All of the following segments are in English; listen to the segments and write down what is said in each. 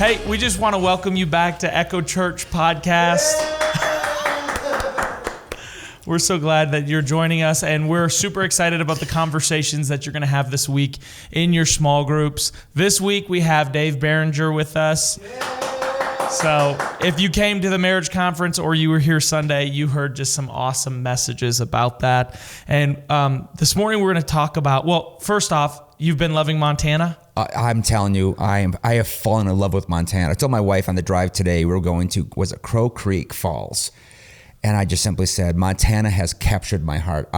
Hey, we just want to welcome you back to Echo Church Podcast. We're so glad that you're joining us, and we're super excited about the conversations that you're going to have this week in your small groups. This week, we have Dave Barringer with us. So if you came to the marriage conference or you were here Sunday, you heard just some awesome messages about that. And this morning, we're going to talk about, well, first off, you've been loving Montana? I'm telling you, I have fallen in love with Montana. I told my wife on the drive today, we were going to, was it Crow Creek Falls? And I just simply said, Montana has captured my heart.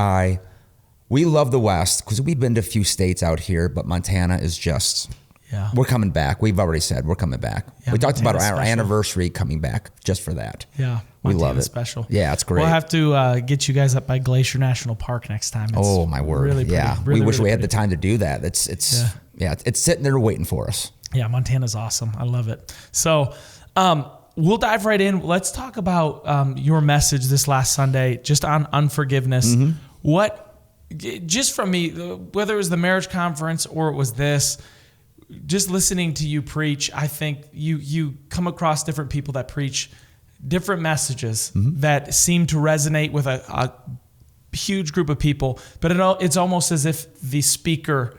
We love the West because we've been to a few states out here, but Montana is just, we're coming back. We've already said we're coming back. Yeah, we talked about our special. Anniversary coming back just for that. Yeah. We love it. Special. Yeah, it's great. We'll have to get you guys up by Glacier National Park next time. It's oh my word. Really pretty. Yeah. Really, we wish really we had pretty. the time to do that. It's sitting there waiting for us. Yeah, Montana's awesome. I love it. So we'll dive right in. Let's talk about your message this last Sunday, just on unforgiveness. Mm-hmm. What, just from me, whether it was the marriage conference or it was this, just listening to you preach, I think you come across different people that preach different messages that seem to resonate with a huge group of people, but it's almost as if the speaker,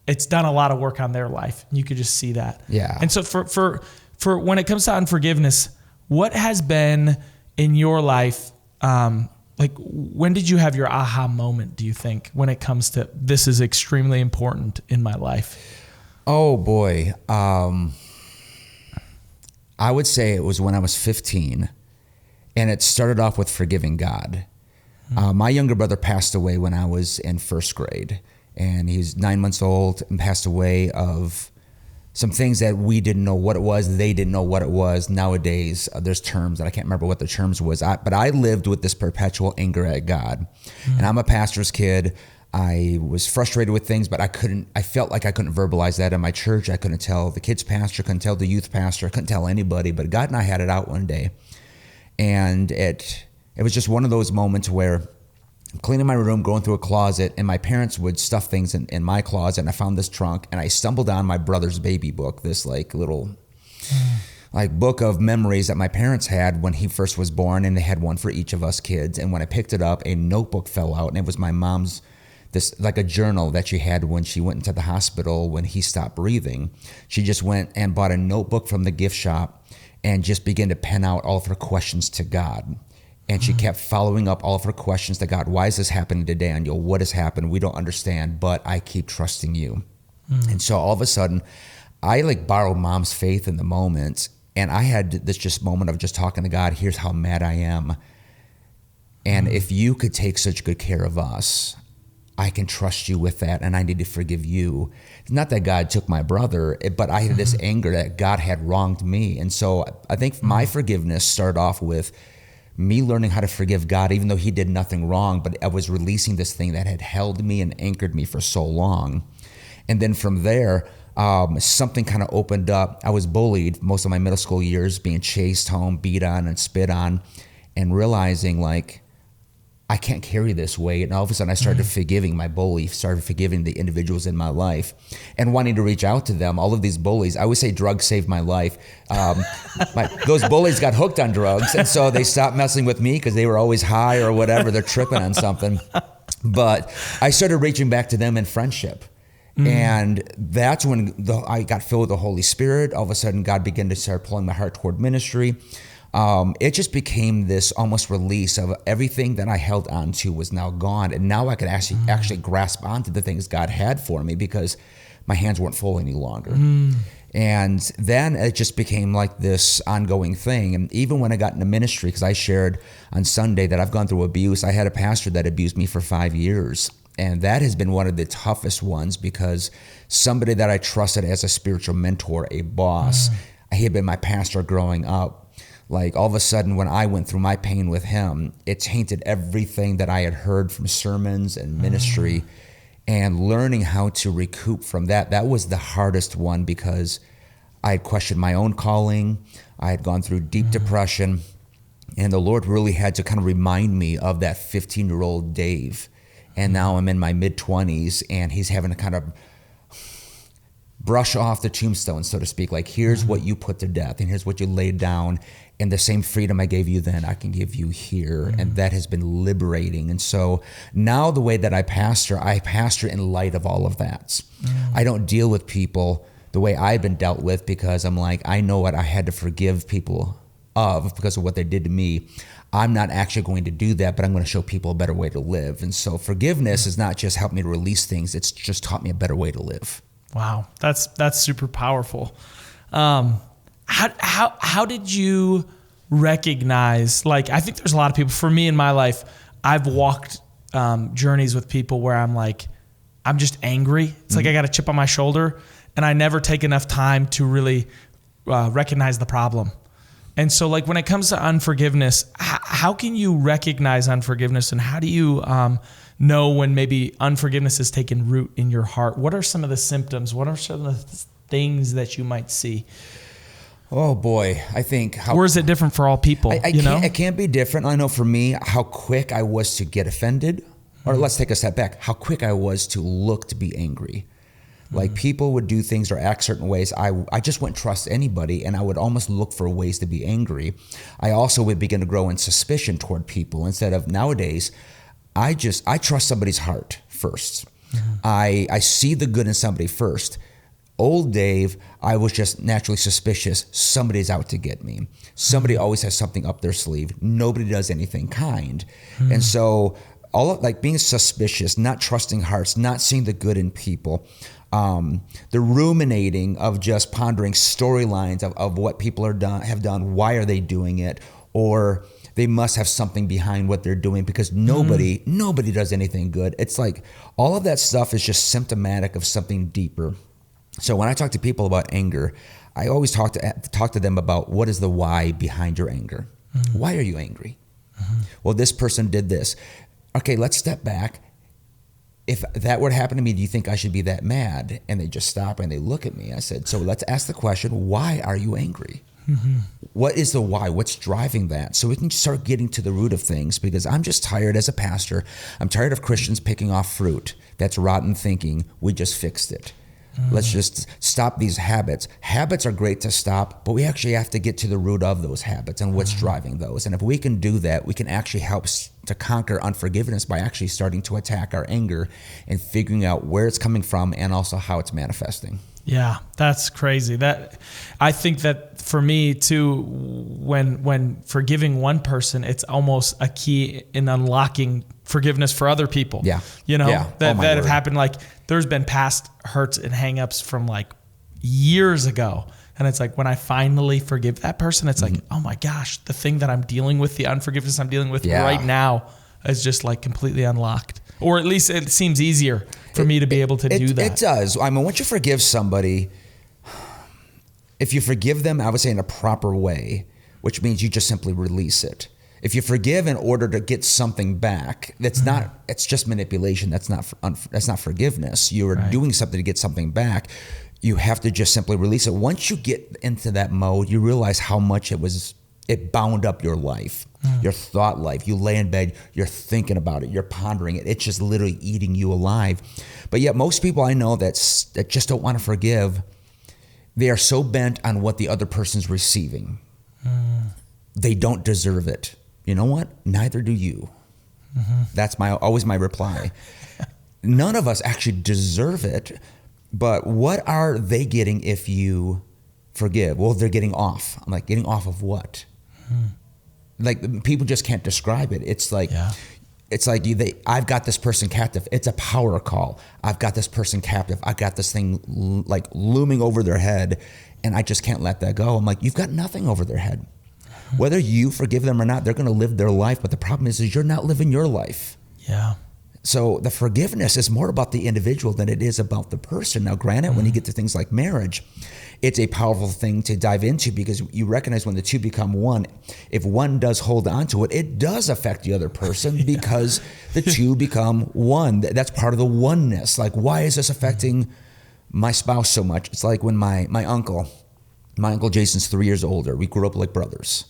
it's done a lot of work on their life. You could just see that. Yeah. And so for when it comes to unforgiveness, what has been in your life, like when did you have your aha moment, do you think, when it comes to this is extremely important in my life? Oh boy. I would say it was when I was 15, and it started off with forgiving God. My younger brother passed away when I was in first grade, and he's 9 months old and passed away of some things that we didn't know what it was. They didn't know what it was. Nowadays, there's terms that I can't remember what the terms was. But I lived with this perpetual anger at God. And I'm a pastor's kid. I was frustrated with things, but I felt like I couldn't verbalize that in my church. I couldn't tell the kids pastor, couldn't tell the youth pastor, couldn't tell anybody. But God and I had it out one day. And it was just one of those moments where I'm cleaning my room, going through a closet, and my parents would stuff things in my closet, and I found this trunk, and I stumbled on my brother's baby book, this like little book of memories that my parents had when he first was born, and they had one for each of us kids. And when I picked it up, a notebook fell out, and it was my mom's, this like a journal that she had when she went into the hospital when he stopped breathing. She just went and bought a notebook from the gift shop and just began to pen out all of her questions to God. And she kept following up all of her questions to God. Why is this happening today? And what has happened? We don't understand, but I keep trusting you. And so all of a sudden, I borrowed mom's faith in the moment. And I had this just moment of just talking to God. Here's how mad I am. And if you could take such good care of us, I can trust you with that. And I need to forgive you. It's not that God took my brother, but I had this anger that God had wronged me. And so I think my forgiveness started off with me learning how to forgive God, even though he did nothing wrong, but I was releasing this thing that had held me and anchored me for so long. And then from there, something kind of opened up. I was bullied most of my middle school years, being chased home, beat on and spit on, and realizing I can't carry this weight. And all of a sudden I started forgiving my bully, started forgiving the individuals in my life and wanting to reach out to them. All of these bullies, I always say drugs saved my life. Those bullies got hooked on drugs. And so they stopped messing with me because they were always high or whatever. They're tripping on something. But I started reaching back to them in friendship. And that's when I got filled with the Holy Spirit. All of a sudden God began to start pulling my heart toward ministry. It just became this almost release of everything that I held on to was now gone. And now I could actually grasp onto the things God had for me because my hands weren't full any longer. And then it just became like this ongoing thing. And even when I got into ministry, because I shared on Sunday that I've gone through abuse, I had a pastor that abused me for 5 years. And that has been one of the toughest ones because somebody that I trusted as a spiritual mentor, a boss, he had been my pastor growing up. All of a sudden, when I went through my pain with him, it tainted everything that I had heard from sermons and ministry. And learning how to recoup from that was the hardest one because I had questioned my own calling. I had gone through deep depression. And the Lord really had to kind of remind me of that 15-year-old Dave. And now I'm in my mid-20s, and he's having to kind of brush off the tombstone, so to speak. Like, here's what you put to death, and here's what you laid down, and the same freedom I gave you then, I can give you here. And that has been liberating. And so now the way that I pastor in light of all of that. I don't deal with people the way I've been dealt with, because I'm like, I know what I had to forgive people of because of what they did to me. I'm not actually going to do that, but I'm going to show people a better way to live. And so forgiveness has not just helped me to release things, it's just taught me a better way to live. Wow, that's super powerful. How did you recognize, like, I think there's a lot of people, for me in my life, I've walked journeys with people where I'm like, I'm just angry. It's like I got a chip on my shoulder, and I never take enough time to really recognize the problem. And so, like, when it comes to unforgiveness, how can you recognize unforgiveness, and how do you know when maybe unforgiveness has taken root in your heart? What are some of the symptoms? What are some of the things that you might see? Oh boy, I think or is it different for all people? It can't be different. I know for me, how quick I was to get offended, or let's take a step back, how quick I was to look to be angry. Like, people would do things or act certain ways. I just wouldn't trust anybody, and I would almost look for ways to be angry. I also would begin to grow in suspicion toward people instead of nowadays. I trust somebody's heart first. I see the good in somebody first. Old Dave, I was just naturally suspicious. Somebody's out to get me. Somebody always has something up their sleeve. Nobody does anything kind. And so being suspicious, not trusting hearts, not seeing the good in people, the ruminating of just pondering storylines of what people have done, why are they doing it, or they must have something behind what they're doing, because nobody does anything good. It's like all of that stuff is just symptomatic of something deeper. So when I talk to people about anger, I always talk to them about, what is the why behind your anger? Why are you angry? Well, this person did this. Okay, let's step back. If that were to happen to me, do you think I should be that mad? And they just stop and they look at me. I said, so let's ask the question, why are you angry? What is the why? What's driving that? So we can start getting to the root of things, because I'm just tired as a pastor. I'm tired of Christians picking off fruit that's rotten thinking. We just fixed it. Let's just stop these habits. Habits are great to stop, but we actually have to get to the root of those habits and what's driving those. And if we can do that, we can actually help to conquer unforgiveness by actually starting to attack our anger and figuring out where it's coming from and also how it's manifesting. Yeah, that's crazy. I think that for me too, when forgiving one person, it's almost a key in unlocking forgiveness for other people. Yeah. That have happened. Like, there's been past hurts and hangups from like years ago. And it's like, when I finally forgive that person, it's like, oh my gosh, the thing that I'm dealing with, the unforgiveness I'm dealing with right now is just like completely unlocked. Or at least it seems easier for me to be able to do that. It does. I mean, once you forgive somebody, if you forgive them, I would say in a proper way, which means you just simply release it. If you forgive in order to get something back, it's just manipulation. That's not forgiveness. You're doing something to get something back. You have to just simply release it. Once you get into that mode, you realize how much it bound up your life, your thought life. You lay in bed, you're thinking about it, you're pondering it. It's just literally eating you alive. But yet most people I know that just don't want to forgive, they are so bent on what the other person's receiving. They don't deserve it. You know what? Neither do you. That's always my reply. None of us actually deserve it, but what are they getting if you forgive? Well, they're getting off. I'm like, getting off of what? Like, people just can't describe it. It's like, I've got this person captive. It's a power call. I've got this person captive. I've got this thing like looming over their head, and I just can't let that go. I'm like, you've got nothing over their head. Whether you forgive them or not, they're going to live their life. But the problem is you're not living your life. Yeah. So the forgiveness is more about the individual than it is about the person. Now, granted, when you get to things like marriage, it's a powerful thing to dive into, because you recognize when the two become one, if one does hold on to it, it does affect the other person because the two become one. That's part of the oneness. Like, why is this affecting my spouse so much? It's like when my uncle Jason's 3 years older. We grew up like brothers.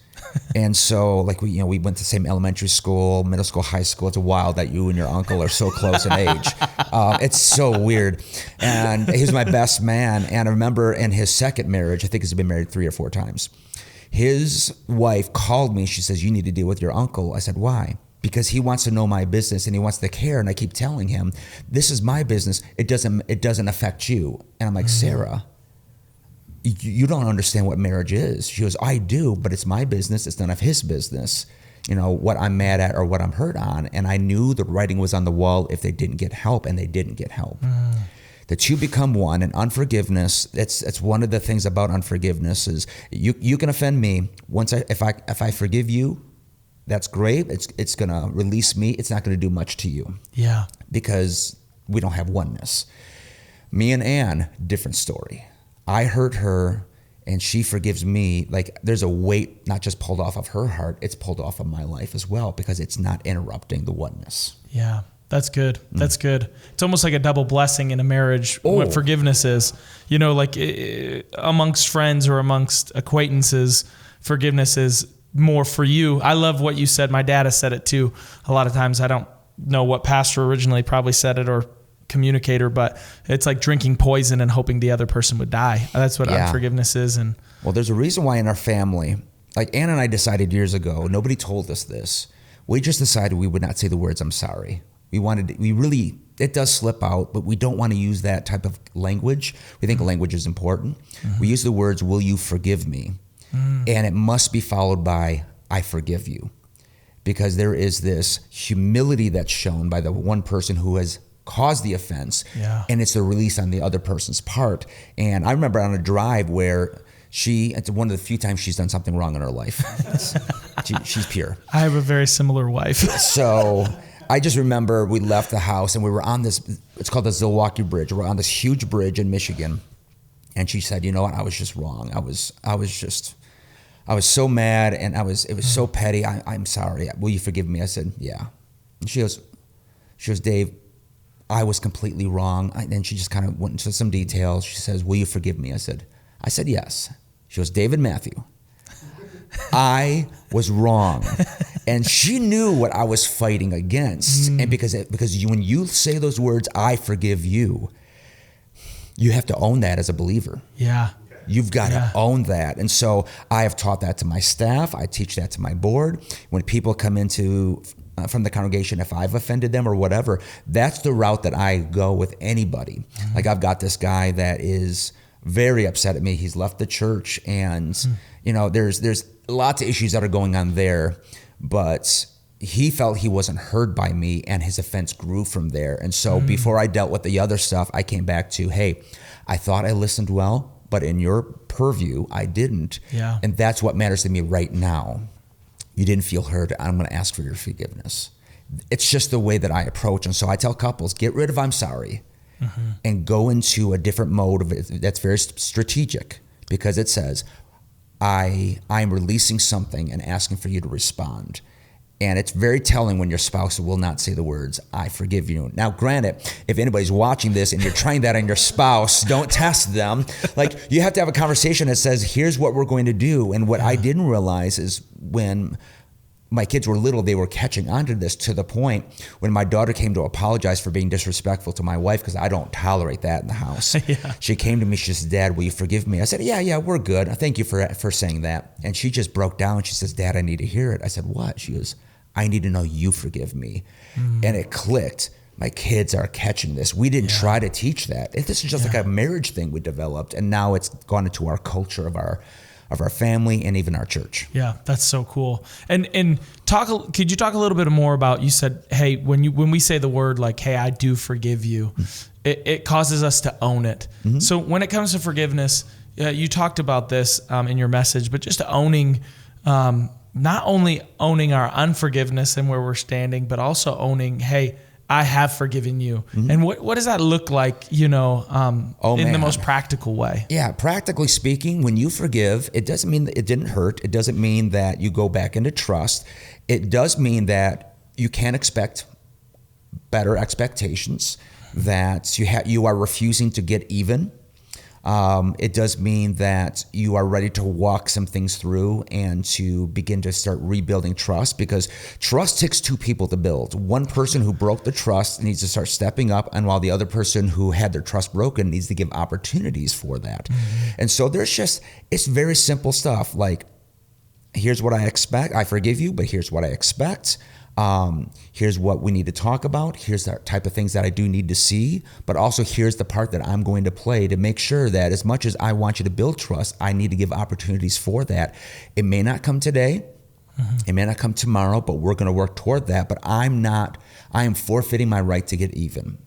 And so like we went to the same elementary school, middle school, high school. It's wild that you and your uncle are so close in age. It's so weird. And he was my best man. And I remember in his second marriage, I think he's been married 3 or 4 times. His wife called me. She says, you need to deal with your uncle. I said, why? Because he wants to know my business and he wants to care. And I keep telling him, this is my business. It doesn't affect you. And I'm like, Sarah, you don't understand what marriage is. She goes, I do, but it's my business. It's none of his business. What I'm mad at or what I'm hurt on. And I knew the writing was on the wall if they didn't get help, and they didn't get help. The two become one. And unforgiveness, it's one of the things about unforgiveness is you can offend me. If I forgive you, that's great. It's going to release me. It's not going to do much to you. Yeah. Because we don't have oneness. Me and Ann, different story. I hurt her and she forgives me. Like there's a weight not just pulled off of her heart, it's pulled off of my life as well, because it's not interrupting the oneness. Yeah, that's good. That's good. It's almost like a double blessing in a marriage, what forgiveness is. Like amongst friends or amongst acquaintances, forgiveness is more for you. I love what you said. My dad has said it too. A lot of times I don't know what pastor originally probably said it or communicator, but it's like drinking poison and hoping the other person would die. That's what unforgiveness is. And well, there's a reason why in our family, like Ann and I decided years ago, nobody told us this. We just decided we would not say the words, I'm sorry. It does slip out, but we don't want to use that type of language. We think language is important. We use the words, will you forgive me? And it must be followed by, I forgive you. Because there is this humility that's shown by the one person who has caused the offense, and it's the release on the other person's part. And I remember on a drive where it's one of the few times she's done something wrong in her life. She's pure. I have a very similar wife. So I just remember we left the house and we were on this, it's called the Zilwaukee Bridge. We're on this huge bridge in Michigan. And she said, you know what, I was just wrong. I was so mad and it was so petty. I'm sorry. Will you forgive me? I said, yeah. And she goes, Dave, I was completely wrong. And she just kind of went into some details. She says, will you forgive me? I said, yes. She goes, David Matthew, I was wrong. And she knew what I was fighting against. And because when you say those words, I forgive you, you have to own that as a believer. Yeah. You've got to own that. And so I have taught that to my staff. I teach that to my board. When people come into from the congregation, if I've offended them or whatever, that's the route that I go with anybody. Like I've got this guy that is very upset at me. He's left the church and there's lots of issues that are going on there, but he felt he wasn't heard by me and his offense grew from there. And so before I dealt with the other stuff, I came back to, hey, I thought I listened well, but in your purview, I didn't. Yeah. And that's what matters to me right now. You didn't feel heard. I'm going to ask for your forgiveness. It's just the way that I approach. And so I tell couples, get rid of I'm sorry and go into a different mode of it that's very strategic, because it says, I'm releasing something and asking for you to respond. And it's very telling when your spouse will not say the words, I forgive you. Now, granted, if anybody's watching this and you're trying that on your spouse, don't test them. Like, you have to have a conversation that says, here's what we're going to do. And what I didn't realize is when my kids were little, they were catching on to this, to the point when my daughter came to apologize for being disrespectful to my wife, because I don't tolerate that in the house. She came to me, she says, Dad, will you forgive me? I said, yeah, we're good. Thank you for saying that. And she just broke down. She says, Dad, I need to hear it. I said, what? She goes, I need to know you forgive me. And it clicked. My kids are catching this. We didn't try to teach that. This is just like a marriage thing we developed, and now it's gone into our culture of our family and even our church. Yeah, that's so cool. And could you talk a little bit more about, you said, hey, when we say the word like, hey, I do forgive you, it causes us to own it. So when it comes to forgiveness, you talked about this in your message, but just owning, not only owning our unforgiveness and where we're standing, but also owning, hey, I have forgiven you. And what does that look like, in the most practical way? Yeah, practically speaking, when you forgive, it doesn't mean that it didn't hurt. It doesn't mean that you go back into trust. It does mean that you can expect better expectations, that you are refusing to get even. It does mean that you are ready to walk some things through and to begin to start rebuilding trust, because trust takes two people to build. One person who broke the trust needs to start stepping up, and while the other person who had their trust broken needs to give opportunities for that. And so it's very simple stuff like, here's what I expect. I forgive you, but here's what I expect. Here's what we need to talk about. Here's the type of things that I do need to see, but also here's the part that I'm going to play to make sure that as much as I want you to build trust, I need to give opportunities for that. It may not come today. It may not come tomorrow, but we're going to work toward that. But I am forfeiting my right to get even.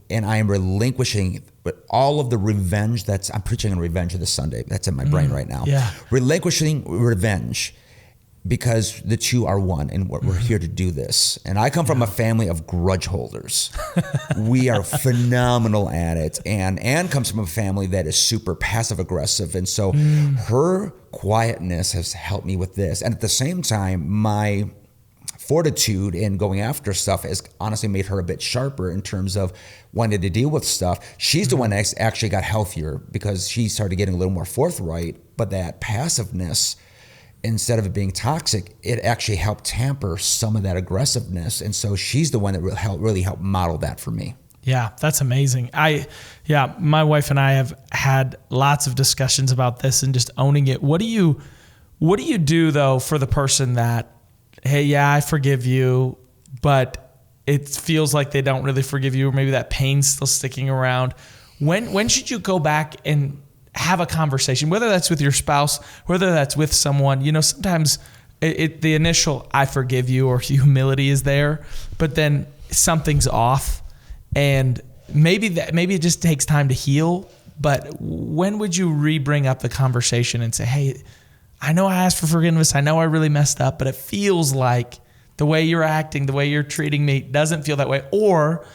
And I am relinquishing all of the revenge I'm preaching on revenge this Sunday. That's in my brain right now. Yeah. Relinquishing revenge, because the two are one, and we're here to do this. And I come from a family of grudge holders. We are phenomenal at it. And Ann comes from a family that is super passive aggressive. And so her quietness has helped me with this. And at the same time, my fortitude in going after stuff has honestly made her a bit sharper in terms of wanting to deal with stuff. She's the one that actually got healthier because she started getting a little more forthright. But that passiveness, instead of it being toxic, it actually helped tamper some of that aggressiveness. And so she's the one that really helped model that for me. Yeah, that's amazing. My wife and I have had lots of discussions about this and just owning it. What do you do though for the person that, hey, yeah, I forgive you, but it feels like they don't really forgive you, or maybe that pain's still sticking around? When should you go back and have a conversation, whether that's with your spouse, whether that's with someone? Sometimes the initial I forgive you or humility is there, but then something's off, and maybe it just takes time to heal. But when would you bring up the conversation and say, hey, I know I asked for forgiveness, I know I really messed up, but it feels like the way you're acting, the way you're treating me doesn't feel that way, or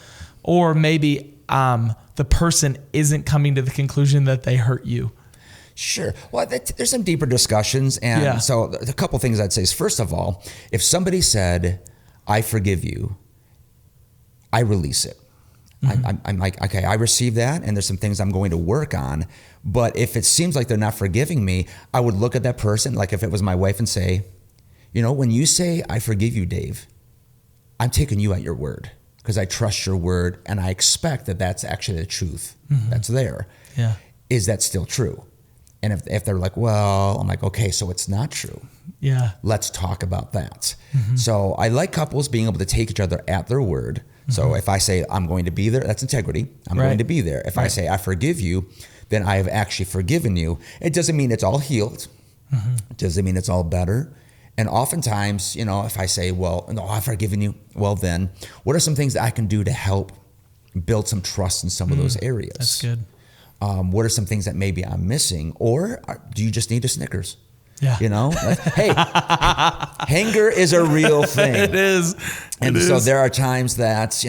maybe the person isn't coming to the conclusion that they hurt you? Sure. Well, there's some deeper discussions. And so a couple things I'd say is, first of all, if somebody said, I forgive you, I release it. I'm like, okay, I received that, and there's some things I'm going to work on. But if it seems like they're not forgiving me, I would look at that person, like if it was my wife, and say, when you say, I forgive you, Dave, I'm taking you at your word, because I trust your word, and I expect that that's actually the truth that's there. Yeah. Is that still true? And if they're like, well, I'm like, okay, so it's not true. Yeah. Let's talk about that. So I like couples being able to take each other at their word. So if I say I'm going to be there, that's integrity. I'm going to be there. If I say I forgive you, then I have actually forgiven you. It doesn't mean it's all healed. It doesn't mean it's all better. And oftentimes, if I say, well, no, I've forgiven you, well then, what are some things that I can do to help build some trust in some of those areas? That's good. What are some things that maybe I'm missing? Or do you just need a Snickers? Yeah. Hey, anger is a real thing. It is. And so there are times that,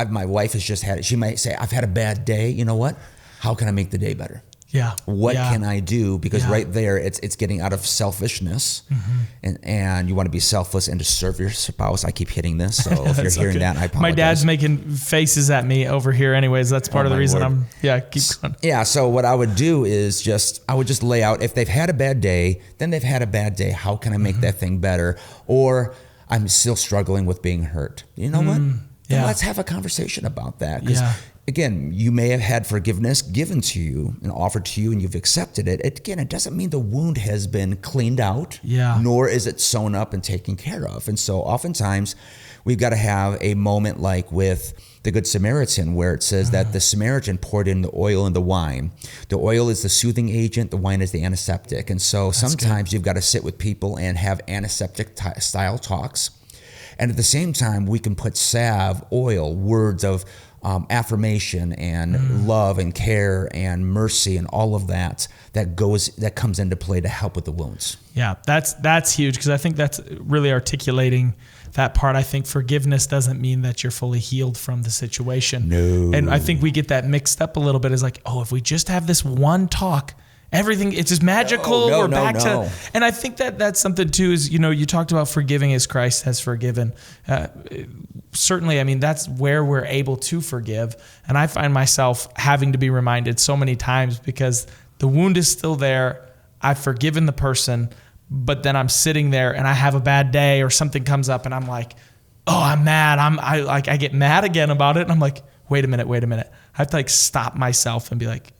my wife has just had it. She might say, I've had a bad day. You know what? How can I make the day better? Yeah. What can I do? Because right there, it's getting out of selfishness, and you want to be selfless and to serve your spouse. I keep hitting this, so if you're hearing that, I apologize. My dad's making faces at me over here anyways. That's part of the reason keep going. Yeah, so what I would do is I would just lay out, if they've had a bad day, then they've had a bad day. How can I make that thing better? Or I'm still struggling with being hurt. You know what? Then let's have a conversation about that. Because again, you may have had forgiveness given to you and offered to you, and you've accepted it. Again, it doesn't mean the wound has been cleaned out, nor is it sewn up and taken care of. And so oftentimes we've got to have a moment like with the Good Samaritan, where it says that the Samaritan poured in the oil and the wine. The oil is the soothing agent, the wine is the antiseptic. And so sometimes you've got to sit with people and have antiseptic style talks. And at the same time, we can put salve, oil, words of affirmation and love and care and mercy and all of that comes into play to help with the wounds. Yeah, that's huge, because I think that's really articulating that part. I think forgiveness doesn't mean that you're fully healed from the situation. No. And I think we get that mixed up a little bit, as like, oh, if we just have this one talk everything, it's just magical. No, We're no, back no. to, and I think that that's something too, is, you talked about forgiving as Christ has forgiven. Certainly, I mean, that's where we're able to forgive. And I find myself having to be reminded so many times because the wound is still there. I've forgiven the person, but then I'm sitting there and I have a bad day or something comes up and I'm like, oh, I'm mad. I get mad again about it. And I'm like, wait a minute. I have to stop myself and be like,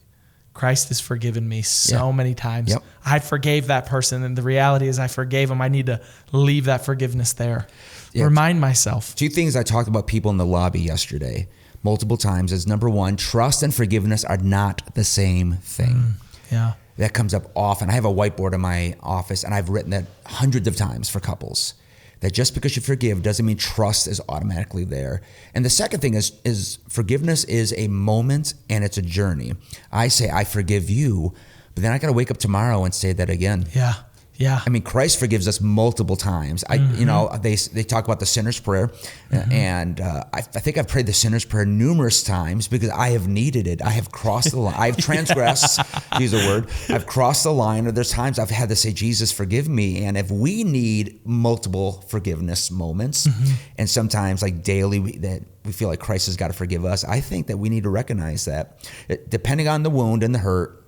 Christ has forgiven me so many times. Yep. I forgave that person. And the reality is I forgave him. I need to leave that forgiveness there. Yeah. Remind myself. 2 things I talked about people in the lobby yesterday multiple times is, number one, trust and forgiveness are not the same thing. Yeah. That comes up often. I have a whiteboard in my office, and I've written that hundreds of times for couples, that just because you forgive doesn't mean trust is automatically there. And the second thing is forgiveness is a moment and it's a journey. I say, I forgive you, but then I got to wake up tomorrow and say that again. Yeah. Yeah. I mean, Christ forgives us multiple times. They talk about the sinner's prayer, and I think I've prayed the sinner's prayer numerous times because I have needed it. I have crossed the line. I've transgressed, to use the word. I've crossed the line, or there's times I've had to say, Jesus, forgive me. And if we need multiple forgiveness moments, and sometimes daily that we feel like Christ has got to forgive us, I think that we need to recognize that depending on the wound and the hurt,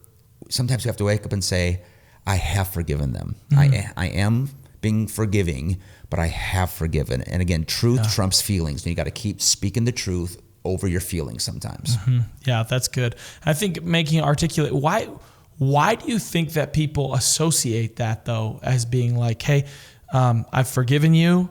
sometimes we have to wake up and say, I have forgiven them. I am being forgiving, but I have forgiven. And again, truth trumps feelings. And you got to keep speaking the truth over your feelings sometimes. Yeah, that's good. I think making articulate, why do you think that people associate that though as being like, hey, I've forgiven you,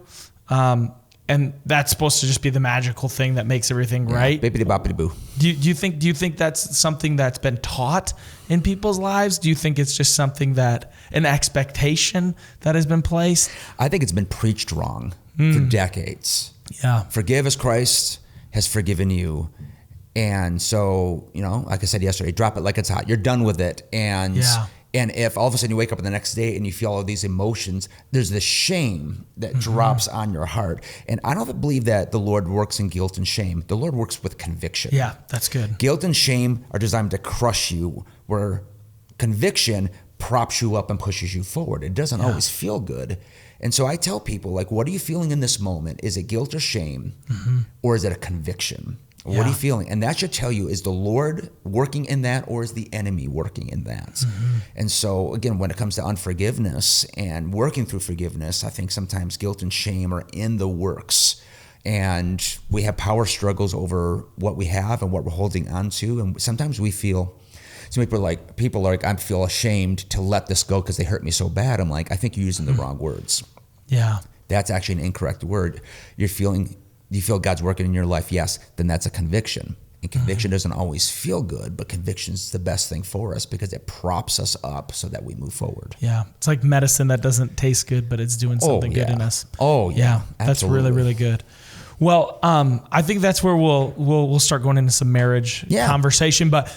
and that's supposed to just be the magical thing that makes everything right? Bippity boppity boo. Do you think that's something that's been taught in people's lives? Do you think it's just something an expectation that has been placed? I think it's been preached wrong for decades. Yeah. Forgive as Christ has forgiven you. And so, like I said yesterday, drop it like it's hot. You're done with it. And if all of a sudden you wake up the next day and you feel all these emotions, there's this shame that drops on your heart. And I don't believe that the Lord works in guilt and shame. The Lord works with conviction. Yeah, that's good. Guilt and shame are designed to crush you, where conviction props you up and pushes you forward. It doesn't always feel good. And so I tell people, what are you feeling in this moment? Is it guilt or shame? Or is it a conviction? What are you feeling? And that should tell you, is the Lord working in that, or is the enemy working in that? And so again, when it comes to unforgiveness and working through forgiveness, I think sometimes guilt and shame are in the works. And we have power struggles over what we have and what we're holding on to. And sometimes we feel, some people are like, I feel ashamed to let this go because they hurt me so bad. I'm like, I think you're using the wrong words. Yeah. That's actually an incorrect word. You feel God's working in your life, yes, then that's a conviction. And conviction doesn't always feel good, but conviction is the best thing for us because it props us up so that we move forward. Yeah. It's like medicine that doesn't taste good, but it's doing something good in us. Oh, yeah. That's really, really good. Well, I think that's where we'll start going into some marriage conversation. But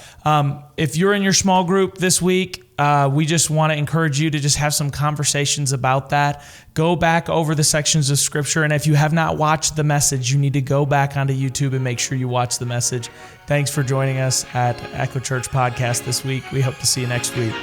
if you're in your small group this week, we just want to encourage you to just have some conversations about that. Go back over the sections of scripture. And if you have not watched the message, you need to go back onto YouTube and make sure you watch the message. Thanks for joining us at Echo Church Podcast this week. We hope to see you next week.